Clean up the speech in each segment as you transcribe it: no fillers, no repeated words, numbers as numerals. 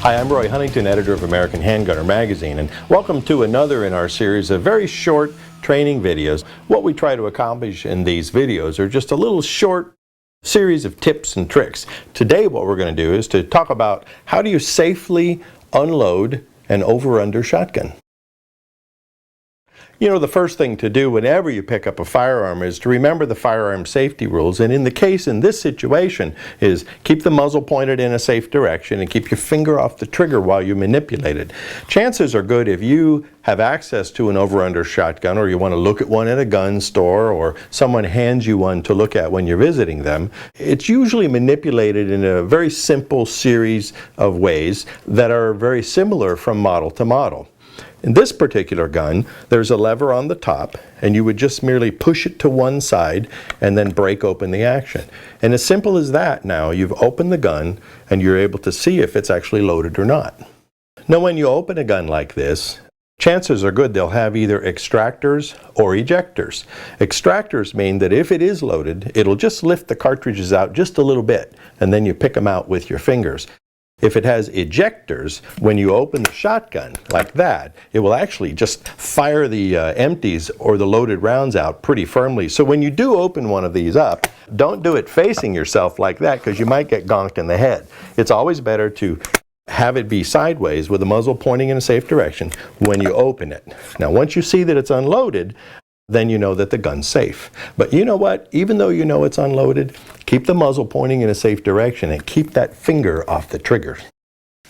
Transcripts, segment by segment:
Hi, I'm Roy Huntington, editor of American Handgunner magazine, and welcome to another in our series of very short training videos. What we try to accomplish in these videos are just a little short series of tips and tricks. Today what we're going to do is to talk about how do you safely unload an over-under shotgun. You know, the first thing to do whenever you pick up a firearm is to remember the firearm safety rules, and in this situation is keep the muzzle pointed in a safe direction and keep your finger off the trigger while you manipulate it. Chances are good if you have access to an over-under shotgun, or you want to look at one at a gun store, or someone hands you one to look at when you're visiting them, it's usually manipulated in a very simple series of ways that are very similar from model to model. In this particular gun, there's a lever on the top, and you would just merely push it to one side and then break open the action. And as simple as that, now you've opened the gun and you're able to see if it's actually loaded or not. Now when you open a gun like this, chances are good they'll have either extractors or ejectors. Extractors mean that if it is loaded, it'll just lift the cartridges out just a little bit, and then you pick them out with your fingers. If it has ejectors, when you open the shotgun like that, it will actually just fire the empties or the loaded rounds out pretty firmly. So when you do open one of these up, don't do it facing yourself like that, because you might get gonked in the head. It's always better to have it be sideways with the muzzle pointing in a safe direction when you open it. Now once you see that it's unloaded, then you know that the gun's safe. But you know what? Even though you know it's unloaded, keep the muzzle pointing in a safe direction and keep that finger off the trigger.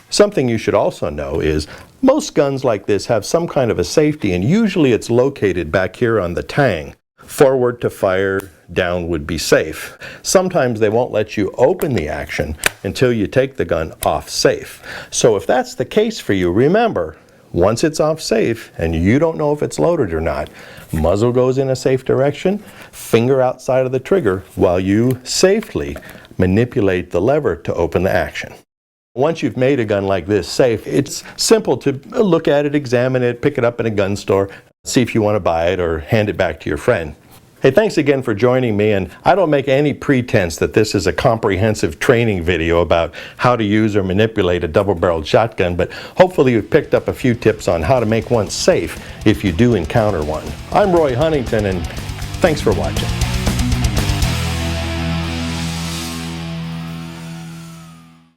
Something you should also know is most guns like this have some kind of a safety, and usually it's located back here on the tang. Forward to fire, down would be safe. Sometimes they won't let you open the action until you take the gun off safe. So if that's the case for you, remember, once it's off safe and you don't know if it's loaded or not, muzzle goes in a safe direction, finger outside of the trigger while you safely manipulate the lever to open the action. Once you've made a gun like this safe, it's simple to look at it, examine it, pick it up in a gun store, see if you want to buy it or hand it back to your friend. Hey, thanks again for joining me, and I don't make any pretense that this is a comprehensive training video about how to use or manipulate a double-barreled shotgun, but hopefully you've picked up a few tips on how to make one safe if you do encounter one. I'm Roy Huntington, and thanks for watching.